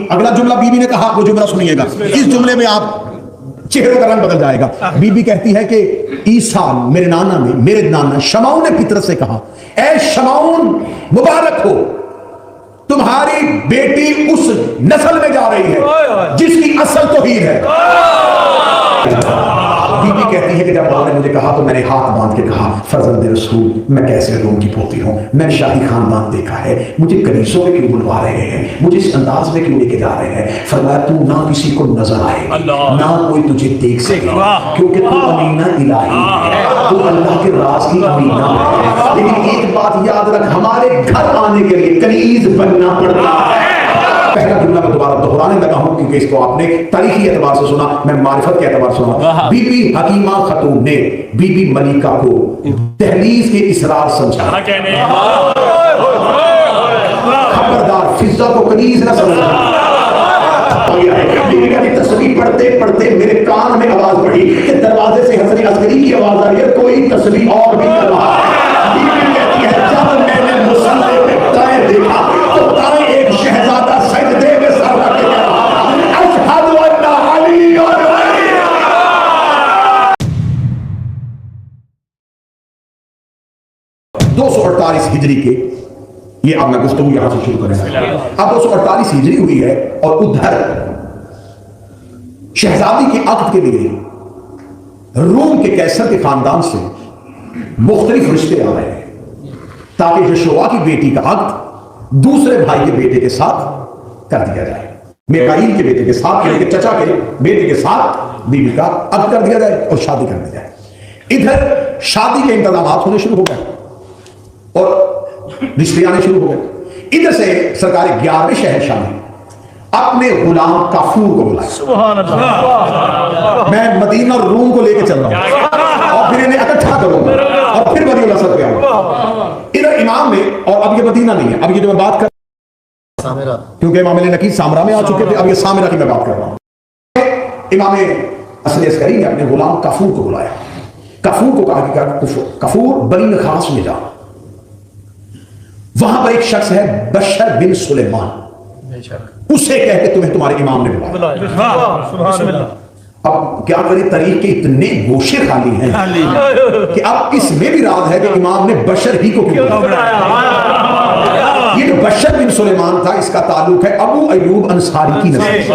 اگلا جملہ بیوی نے کہا، وہ جملہ سنیے گا، اس جملے میں آپ چہروں کا رنگ بدل جائے گا. بیوی کہتی ہے کہ عیسیٰ میرے نانا شمعون نے فطرت سے کہا، اے شمعون مبارک ہو، تمہاری بیٹی اس نسل میں جا رہی ہے جس کی اصل توحید ہے. بی بی کہتی ہے کہ جب آپ نے مجھے کہا تو میں نے ہاتھ باندھ کے کہا، فرزند رسول میں کیسے روم کی پوتی ہوں، میں نے شاہی خاندان دیکھا ہے، مجھے کنیسوں میں کیوں بلوا رہے ہیں، مجھے اس انداز میں کیوں لے کے جا رہے ہیں؟ فرمایا تو نہ کسی کو نظر آئے نہ کوئی تجھے دیکھ سکے، کیونکہ تو امینہ الہی ہے، تو اللہ کے راز کی امینہ ہے. لیکن ایک بات یاد رکھ، ہمارے گھر آنے کے لیے کنیز بننا پڑتا ہے. پہلا جملہ میں دوبارہ دہرانے لگا ہوں کیونکہ اس کو آپ نے تاریخی اعتبار سے سنا، میں معرفت کے اعتبار سے سنا. بی بی حکیمہ خاتون نے بی بی ملیکہ کو دہلیز کے اسرار سمجھا. خبردار فضہ کو کنیز نہ سمجھا. بی بی کہتی تسبیح پڑھتے پڑھتے میرے کان میں آواز پڑی کہ دروازے سے حسن عسکری کی آواز آ رہی ہے، کوئی تسبیح اور بھی کر رہا ہے. بی بی کہتی ہے جب میں نے مصلی پہ دائیں دیکھا تو دائیں ایک شہزادہ سجدے میں سر رکھ کے کہہ رہا تھا، اشہد ان علی اور ولی. 248 ہجری کے، یہ اب میں گفتگو یہاں سے شروع کریں. اب 248 ہجری ہوئی ہے اور ادھر شہزادی کے عقد کے لیے روم کے کیسر کے خاندان سے مختلف رشتے آ رہے ہیں تاکہ یشوع کی بیٹی کا عقد دوسرے بھائی کے بیٹے کے ساتھ کر دیا جائے، میکائیل کے بیٹے کے ساتھ، یعنی کہ چچا کے بیٹے کے ساتھ بیوی کا عقد کر دیا جائے اور شادی کر دی جائے. ادھر شادی کے انتظامات ہونے شروع ہو گئے اور رشتے آنے شروع ہو گئے. ادھر سے سرکار 11ویں شہنشاہ نے اپنے غلام کافور کو بلایا. سبحان اللہ، میں مدینہ اور روم کو لے کے چل رہا ہوں اور پھر انہیں اکٹھا کروں گا اور پھر بنی الاسد پہ آؤں گا. ادھر امام نے، اور اب یہ مدینہ نہیں ہے، اب یہ جو میں بات کر کیونکہ امام علیہ نقی سامرا میں آ چکے تھے، اب یہ سامرا کی میں بات کر رہا ہوں. امام اصل عسکری نے اپنے غلام کافور کو بلایا. کافور کو کہا کہ کافور بنی خاص میں جا، وہاں پر ایک شخص ہے بشر بن سلیمان، اسے کہہ کے تمہیں تمہارے امام نے بلایا. اب کیا کرے، طریق کے اتنے گوشے خالی ہیں کہ اب اس میں بھی راز ہے کہ امام نے بشر ہی کو کیوں بلایا. یہ جو بشر بن سلیمان تھا اس کا تعلق ہے ابو ایوب انصاری کی نسل سے.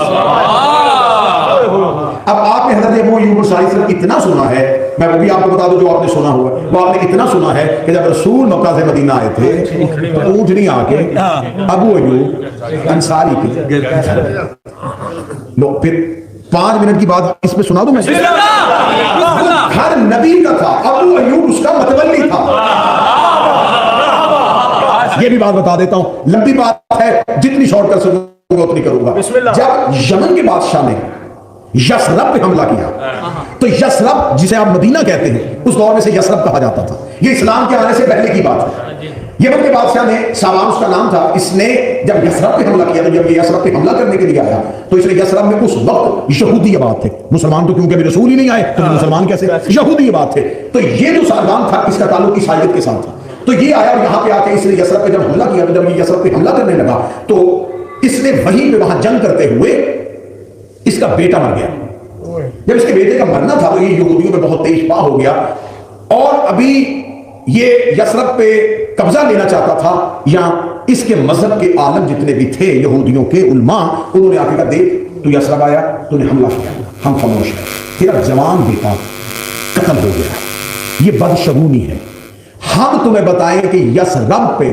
اب آپ نے حضرت ابو ایوب انصاری سے اتنا سنا ہے، میں وہ بھی آپ کو بتا دوں جو آپ نے سنا ہوا، وہ آپ نے اتنا سنا ہے کہ جب رسول مکہ سے مدینہ آئے تھے اونٹنی آ کے ابو ایوب انصاری کی لو، پھر 5 منٹ کی بات اس پہ سنا دوں میں. ہر نبی کا تھا، ابو ایوب اس کا متولی تھا. یہ بھی بات بتا دیتا ہوں، لمبی بات ہے، جتنی شارٹ کر سکوں گا اتنی کروں گا. جب یمن کے بادشاہ نے یثرب پہ حملہ کیا تو یثرب جسے آپ مدینہ کہتے ہیں اس دور میں سے یثرب کہا جاتا تھا. یہ اسلام کے آنے سے پہلے کی بات ہے. یمن کے بادشاہ نے، سامان اس کا نام تھا، اس نے جب یثرب پہ حملہ کیا تو جب یہ یثرب پہ حملہ کرنے کے لیے آیا تو اس نے یثرب میں اس وقت یہودی آباد تھے، مسلمان تو کیونکہ ابھی رسول ہی نہیں آئے تو مسلمان کیسے، یہودی آباد تھے. تو یہ جو سامان تھا اس کا تعلق عیسائیت کے ساتھ تھا. تو یہ آیا اور یہاں پہ آ کے اس نے یثرب پہ جب حملہ کیا تو جب یہ یثرب پہ حملہ کرنے لگا تو اس نے وہیں پہ وہاں جنگ کرتے ہوئے اس کا بیٹا مر گیا. جب اس کے بیٹے کا مرنا تھا تو یہ یہودیوں پہ بہت تیز پا ہو گیا اور ابھی یہ یثرب پہ قبضہ لینا چاہتا تھا. یہاں اس کے مذہب کے عالم جتنے بھی تھے یہودیوں کے علماء، انہوں نے آ کے کہا دیکھ تو یثرب آیا، تو نے حملہ کیا، ہم خاموش ہیں، تیرا جوان بیٹا قتل ہو گیا، یہ بدشگونی ہے، ہم تمہیں بتائیں کہ یثرب پہ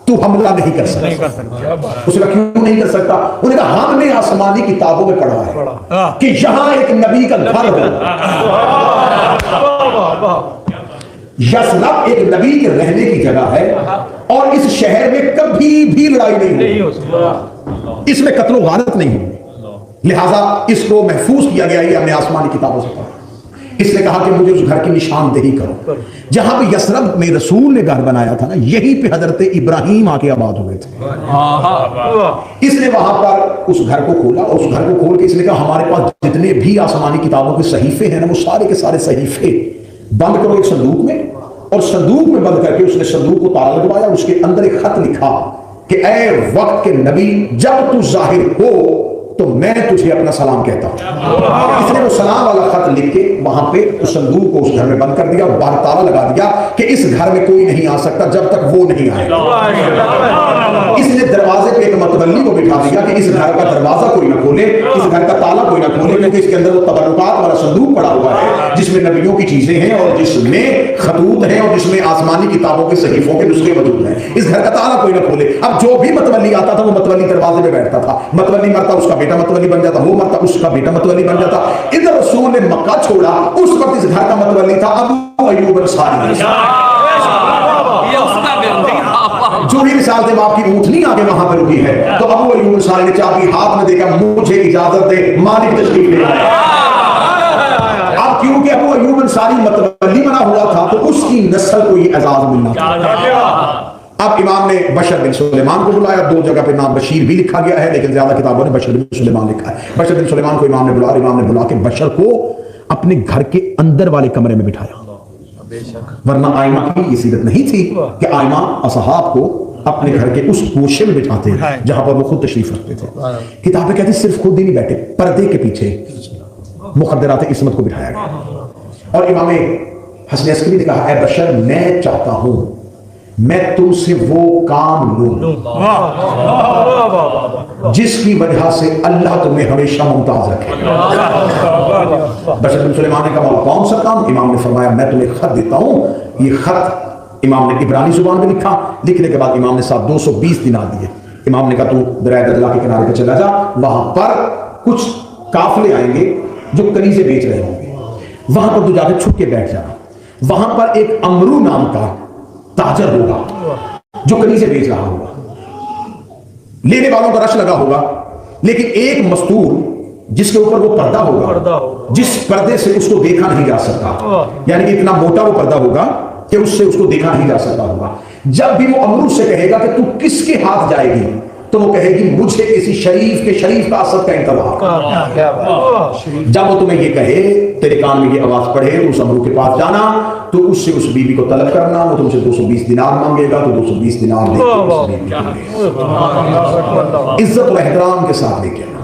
تو حملہ نہیں کر سکتا. اس نے کہا کیوں نہیں کر سکتا؟ انہوں نے کہا ہم نے آسمانی کتابوں میں پڑھا ہے کہ یہاں ایک نبی کا گھر ہو. یثرب ایک نبی کے رہنے کی جگہ ہے اور اس شہر میں کبھی بھی لڑائی نہیں ہوئی، اس میں قتل و غارت نہیں ہوئی، لہٰذا اس کو محفوظ کیا گیا. یہ ہم نے آسمانی کتابوں سے پڑھا. اس نے کہا کہ مجھے اس گھر کی نشاندہی کرو. جہاں پہ یثرب میں رسول نے گھر بنایا تھا نا، یہیں پہ حضرت ابراہیم آ کے آباد ہوئے تھے. اس نے وہاں پر اس گھر کو کھولا اور اس گھر کو کھول کے اس نے کہا ہمارے پاس جتنے بھی آسمانی کتابوں کے صحیفے ہیں نا، وہ سارے کے سارے صحیفے بند کرو ایک صندوق میں، اور صندوق میں بند کر کے اس نے صندوق کو تالا لگوایا اور اس کے اندر ایک خط لکھا کہ اے وقت کے نبی جب تو ظاہر ہو تو میں تجھے اپنا سلام کہتا ہوں. اس نے وہ سلام والا خط لکھ کے وہاں پہ اس صندوق کو اس گھر میں بند کر دیا اور باہر تالا لگا دیا کہ اس گھر میں کوئی نہیں آ سکتا جب تک وہ نہیں آئے. اس نے دروازے پہ ایک متولی کو بٹھا دیا کہ اس گھر کا دروازہ کوئی نہ کھولے, اس گھر کا تالا کوئی نہ کھولے, کیونکہ اس کے اندر وہ تبرکات والا صندوق پڑا ہوا ہے جس میں نبیوں کی چیزیں ہیں اور جس میں خطوط ہیں اور جس میں آسمانی کتابوں کے صحیفوں کے نسخے موجود ہیں. اس گھر کا تالا کوئی نہ کھولے. اب جو بھی متولی آتا تھا وہ متولی دروازے پہ بیٹھتا تھا, متولی مرتا اس کا بیٹا متولی بن جاتا, وہ مرتا اس کا بیٹا متولی بن جاتا. ادھر رسول نے مکہ چھوڑا, اس وقت اس گھر کا متولی تھا ابو ایوب انصاری. جو ہی مثال سے باپ کی اونٹنی آگے وہاں پہ رکی ہے تو ابو ایوب انصاری نے چابی ہاتھ میں دے کر مجھے اجازت دے مالک تشریف لے آئے. اب کیونکہ ابو ایوب انصاری متولی بنا ہوا تھا تو اس کی نسل کو یہ اعزاز ملنا تھا. اب امام نے بشر بن سلیمان کو بلایا, دو جگہ پہ نام بشیر بھی لکھا گیا ہے لیکن زیادہ کتابوں نے بشر بن سلیمان لکھا ہے. بشر بن سلیمان کو امام نے بلایا, امام نے بلا کے بشر کو اپنے گھر کے اندر والے کمرے میں بٹھایا, ورنہ آئمہ کی یہ سیرت نہیں تھی کہ آئمہ اصحاب کو اپنے گھر کے اس گوشے میں بٹھاتے ہیں جہاں پر وہ خود تشریف رکھتے تھے. کتابیں کہتی صرف خود ہی نہیں بیٹھے, پردے کے پیچھے مخدرات عصمت کو بٹھایا گیا. اور امام حسن عسکری نے کہا اے بشر میں چاہتا ہوں میں تم سے وہ کام لوں جس کی وجہ سے اللہ تمہیں ہمیشہ ممتاز رکھے. بشر بن سلیمان نے کہا کون سا کام؟ امام نے فرمایا میں تمہیں خط دیتا ہوں. یہ خط امام نے عبرانی زبان میں لکھا, لکھنے کے بعد امام نے ساتھ 220 دینار دیے. امام نے کہا تو دریائے دجلہ کے کنارے پہ چلا جا, وہاں پر کچھ قافلے آئیں گے جو کنیزیں بیچ رہے ہوں گے, وہاں پر تو جا کے چھپ کے بیٹھ جانا. وہاں پر ایک امرو نام کا تاجر ہوگا جو کنیزیں بیچ رہا ہوگا, لینے والوں کا رش لگا ہوگا, لیکن ایک مستور جس کے اوپر وہ پردہ ہوگا جس پردے سے اس کو دیکھا نہیں جا سکتا, یعنی کہ اتنا موٹا وہ پردہ ہوگا کہ اس سے اس کو دیکھا نہیں جا سکتا ہوگا. جب بھی وہ امرو سے کہے گا کہ تو کس کے ہاتھ جائے گی تو وہ کہے گی مجھے کسی شریف کے شریف کا اسد کا انتظار. جب وہ تمہیں یہ کہے تیرے کان میں یہ آواز پڑے تو اس امرو کے پاس جانا, تو اس سے اس بیوی کو طلب کرنا, وہ تم سے 220 دینار مانگے گا تو 220 دینار لے کے عزت و احترام کے ساتھ لے کے آنا.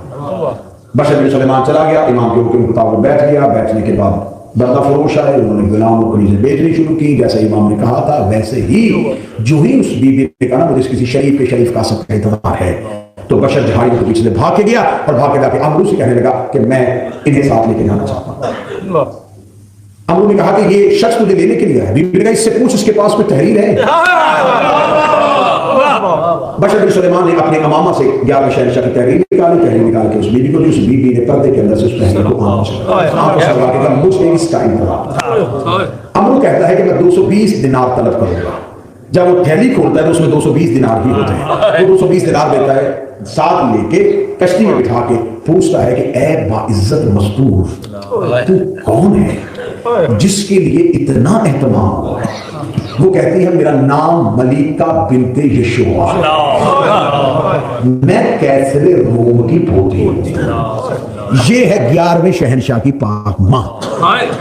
بشر بن سلیمان چلا گیا, امام کے حکم کے مطابق بیٹھ گیا. بیٹھنے کے بعد بندہ فروش آئے, انہوں نے غلام کو کنیزیں بیچنی شروع کی جیسے امام نے کہا تھا. ویسے ہی جو ہی اس بیوی نے کہا مجھے کسی شریف کے شریف کا سب کا انتظار ہے, تو بشر جہائی کے پیچھے بھاگ کے گیا اور بھاگ کے جا کے امرو سے کہنے لگا کہ میں انہیں ساتھ لے کے جانا چاہتا ہوں. امرو نے کہا کہ یہ شخص تجھے لینے کے لیے ہے. بیوی نے کہا اس سے پوچھ اس کے پاس کوئی تحریر ہے. بشر بن سلیمان نے اپنے امامہ سے 11 شہنشاہ کی تحریر نکالی, تحریر نکال کے اس بیوی کو دی. اس بیوی نے پردے کے اندر سے اس تحریر کو آنکھوں سے لگا کے کہا مجھے اس کا انتظار. امرو کہتا ہے کہ میں 220 دینار طلب کروں گا. جب وہ تھیلی کھولتا ہے تو اس میں 220 دینار ہی ہوتے ہیں. وہ 220 دینار دیتا ہے, ساتھ لے کے کشتی میں بٹھا کے پوچھتا ہے کہ اے باعزت مستور تو کون ہے جس کے لیے اتنا اہتمام ہوا ہے؟ وہ کہتی ہے میرا نام ملیکہ بنت یشوع, میں کیسر روم کی پوتی ہوں. یہ ہے 11ویں شہنشاہ کی پاک ماں.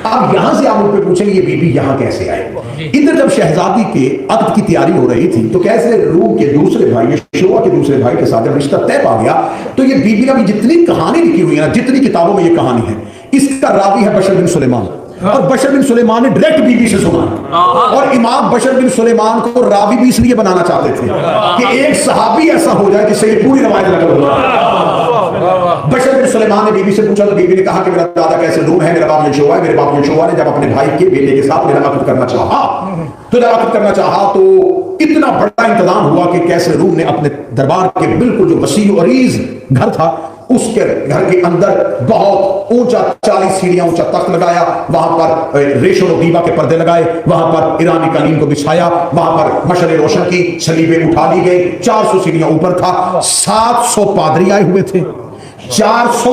اب یہاں سے آپ ان پہ پوچھیں یہ بی بی یہاں کیسے آئے؟ ادھر جب شہزادی کے عقد کی تیاری ہو رہی تھی تو کیسے روم کے دوسرے بھائی یشوع کے دوسرے بھائی کے ساتھ جب رشتہ طے پا گیا تو یہ بی بی بھی جتنی کہانی لکھی ہوئی ہے نا, جتنی کتابوں میں یہ کہانی ہے, اس کا راوی ہے بشر بن سلیمان. اور بشر بن سلیمان نے ڈائریکٹ بی بی سے سنا, اور امام بشر بن سلیمان کو راوی بھی اس لیے بنانا چاہتے تھے کہ ایک صحابی ایسا ہو جائے جس سے یہ پوری روایت نقل ہو جائے. بشر بن سلیمان نے بی بی سے پوچھا تو بی بی نے کہا کہ میرا دادا کیسے روم ہے, میرا باپ یشوع ہے. میرے باپ یشوع نے جب اپنے بھائی کے بیٹے کے ساتھ میرا عقد کرنا چاہا تو اتنا بڑا انتظام ہوا کہ کیسے روم نے اپنے دربار کے بالکل جو وسیع و عریض گھر تھا اس کے گھر کے اندر بہت اونچا 40 سیڑھیاں اونچا تخت لگایا, وہاں پر ریشم و دیبا کے پردے لگائے, وہاں پر ایرانی قالین کو بچھایا, وہاں پر مشعلیں روشن کی, صلیبیں اٹھا لی گئی, 400 سیڑھیاں اوپر تھا, 700 پادری آئے ہوئے تھے, 400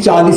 40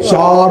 4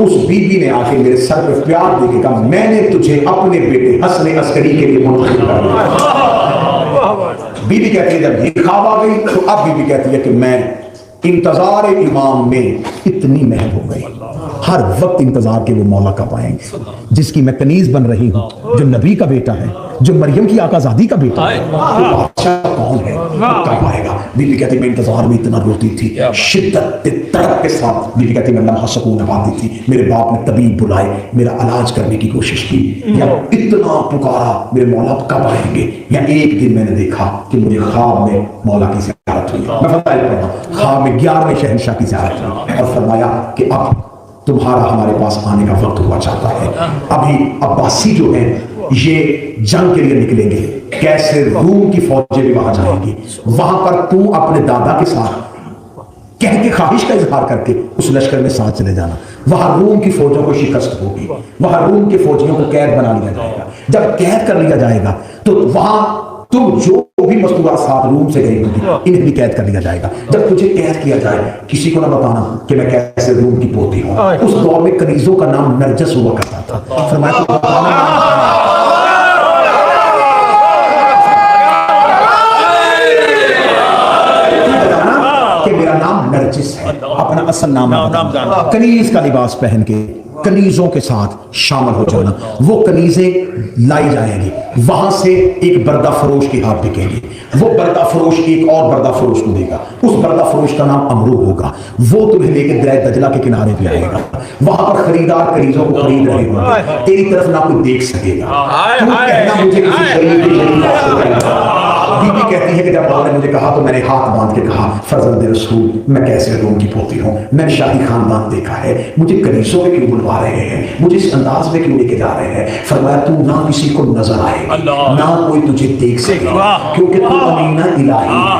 اس بیوی نے آ کے میرے سر پہ پیار دے کے کہا میں نے تجھے اپنے بیٹے حسن عسکری کے لیے منتخب کر دیا. بیوی کہتی ہے جب یہ خواب آ گئی تو اب بیوی کہتی ہے کہ میں انتظار امام میں اتنی محب ہو گئی, ہر وقت انتظار کے وہ مولا کب آئیں گے جس کی میں کنیز بن رہی ہوں, جو نبی کا بیٹا ہے, جو مریم کی آقا زادی کا بیٹا ہے, وہ بادشاہ کون ہے, کب آئے گا. بیوی کہتی میں انتظار میں اتنا روتی تھی, شدت تڑپ کے ساتھ بیوی کہتی میں لمحہ سکون پاتی تھی. میرے باپ نے طبیب بلائے, میرا علاج کرنے کی کوشش کی, یا اتنا پکارا میرے مولا کب آئیں گے. یا ایک دن میں نے دیکھا کہ مجھے خواب میں مولا کی زیارت ہوئی. میں فرمایا پڑھا خواب میں 11ویں شہنشاہ کی زیارت ہوئی اور فرمایا کہ اب تمہارا ہمارے پاس آنے کا وقت ہوا چاہتا ہے. ابھی عباسی جو ہیں یہ جنگ کے لیے نکلیں گے, کیسے روم کی فوجیں بھی وہاں جائیں گی. وہاں پر تو اپنے دادا کے ساتھ کہہ کے خواہش کا اظہار کر کے اس لشکر میں ساتھ چلے جانا. وہاں روم کی فوجوں کو شکست ہوگی, وہاں روم کے فوجیوں کو قید بنا لیا جائے گا. جب قید کر لیا جائے گا تو وہاں تم جو بھی مستورات ساتھ روم سے گئی ہوگی انہیں بھی قید کر لیا جائے گا. جب تجھے قید کیا جائے کسی کو نہ بتانا کہ میں کیسے روم کی پوتی ہوں. اس دور میں کنیزوں کا نام نرجس ہوا کرتا تھا. فرمایا تو بتانا کہ میرا نام نرجس ہے, اپنا اصل نام کنیز کا لباس پہن کے کنیزوں کے ساتھ شامل ہو جانا. وہ کنیزیں لائی جائیں گی, وہاں سے ایک بردہ فروش کے ہاتھ بکیں گی. وہ بردہ فروش ایک اور بردہ فروش کو دے گا, اس بردہ فروش کا نام امرو ہوگا. وہ تمہیں لے کے دریا دجلہ کے کنارے پہ آئے گا. وہاں پر خریدار کنیزوں کو خرید رہے ہوں گے, تیری طرف نہ کوئی دیکھ سکے گا. تو کہنا مجھے کسی شریف کے بی بی کہتی ہے کہ جب آپ نے مجھے کہا تو میں نے ہاتھ باندھ کے کہا فرزند رسول میں کیسے روم کی پوتی ہوں, میں نے شاہی خاندان دیکھا ہے, مجھے کنیزوں میں کیوں بلوا رہے ہیں, مجھے اس انداز میں کیوں لے کے جا رہے ہیں. فرمایا تو نہ کسی کو نظر آئے نہ کوئی تجھے دیکھ سکے کیونکہ تو امینہ الہی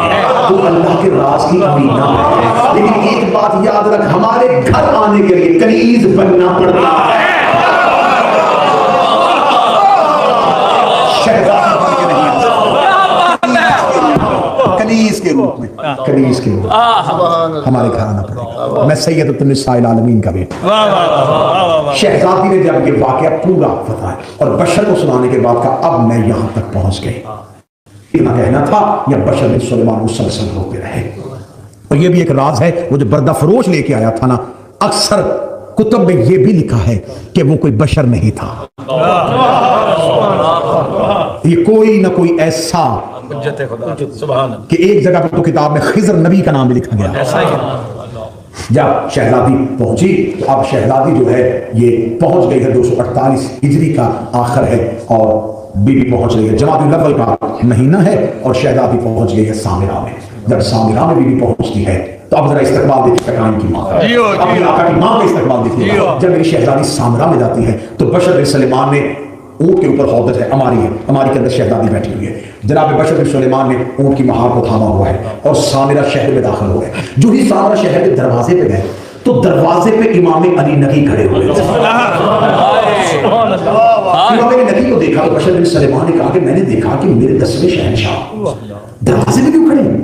ہے, تو اللہ کے راز کی امینہ ہے. لیکن ایک بات یاد رکھ, ہمارے گھر آنے کے لیے کنیز بننا پڑتا ہے. کنیز کے روپ میں, کنیز کے روپ میں ہمارے گھر آنا پڑے گا. میں سید النساء العالمین کا بیٹا. شہزادی نے جب یہ واقعہ پورا بتایا اور بشر کو سنانے کے بعد کہا اب میں یہاں تک پہنچ گئی. اتنا کہنا تھا یا بشر بن سلیمان مسلسل ہوتے رہے. اور یہ بھی ایک راز ہے, وہ جو بردہ فروش لے کے آیا تھا نا, اکثر کتب میں یہ بھی لکھا ہے کہ وہ کوئی بشر نہیں تھا. یہ کوئی نہ کوئی ایسا کہ ایک جگہ پر تو کتاب میں خضر نبی کا نام بھی لکھا گیا. جب شہزادی پہنچی تو اب شہزادی جو ہے یہ پہنچ گئی ہے 248 ہجری کا آخر ہے, اور بی بی پہنچ گئی ہے جمادی الاول کا مہینہ ہے, اور شہزادی پہنچ گئی ہے سامرہ میں. جب سامرہ میں بی بی پہنچتی ہے تو اب ذرا استقبال دیکھیے فقائن کی ماں کا, اپنی آقا کی ماں کا استقبال دیکھیے. جب میری شہزادی سامرہ میں جاتی ہے تو بشر بن سلیمان نے اونٹ کے اوپر ہودج ہے, اماری ہے, اماری کے اندر شہزادی بیٹھی ہوئی ہے. جناب بشر بن سلیمان نے اونٹ کی مہار کو تھاما ہوا ہے اور سامرہ شہر میں داخل ہو گئے. جو ہی سامرہ شہر کے دروازے پہ گئے تو دروازے پہ امام علی نقی کھڑے ہوئے. امام علی نقی کو دیکھا تو بشر بن سلیمان نے کہا کہ میں نے دیکھا کہ میرے 10ویں شہنشاہ دروازے پہ کیوں کھڑے ہیں.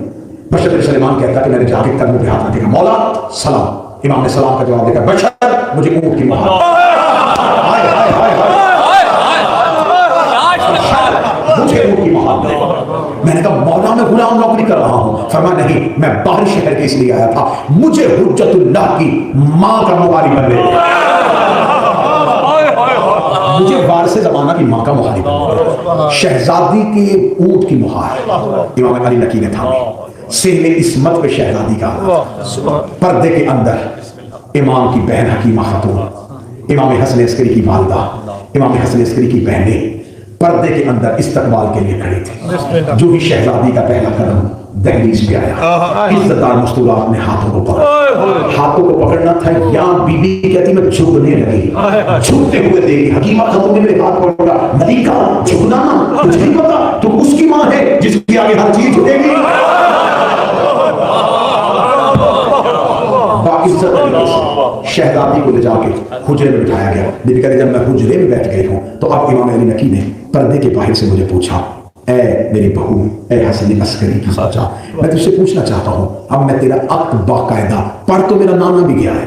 بشر بن سلیمان کہتا کہ میں نے جا کے قدموں پہ ہاتھ رکھا, مولا سلام. امام نے سلام کا جواب دیکھا, بشر مجھے اونٹ کی مہار میں نے کہا مولا میں غلام نوکری کر رہا ہوں. فرمایا نہیں, میں باہر شہر کے اس لیے آیا تھا, مجھے حجت اللہ کی ماں کا مغاری بن گئے, مجھے وارث زمانہ کی ماں کا مغاری بن گئے. شہزادی کے اونٹ کی مہار امام علی نقی نے تھامی. سہل عصمت پہ شہزادی کا پردے کے اندر امام کی بہن حکیمہ خاتون, امام حسن عسکری کی والدہ, امام حسن عسکری کی بہنیں پردے کے اندر استقبال کے لیے کھڑی تھی. جو ہی شہزادی کا پہلا قدم دہلیز پہ آیا, عزتدار مستورات نے ہاتھوں کو پکڑا. ہاتھوں کو پکڑنا تھا یا بی بی کہتی میں جھکنے لگی, جھکتے ہوئے دیکھی حکیمہ خاتون نے میرے ہاتھ پکڑا. ملیکہ جھکنا تجھے نہیں پتا تم اس کی ماں ہے جس کی آگے ہر چیز جھکے گی. شہزادی کو لے جا کے حجرے میں بٹھایا گیا. بیبی کہتے جب میں حجرے میں بیٹھ گئی ہوں تو اب امام علی نقی نے پردے کے باہر سے مجھے پوچھا, اے میری بہو, اے حسن عسکری کی بچہ, میں تجھ سے پوچھنا چاہتا ہوں, اب میں تیرا عقد باقاعدہ پڑھ تو میرا نام بھی گیا ہے,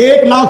1,00,000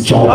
14।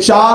4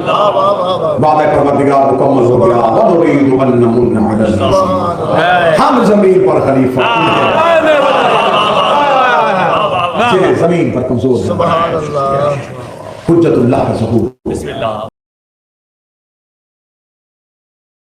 وعدہ پروردگار مکمل ہو گیا وَنُرِيدُ أَن نَّمُنَّ عَلَى النَّاسِ ہم زمین پر خلیفہ زمین پر کمزور حجت اللہ کا ظہور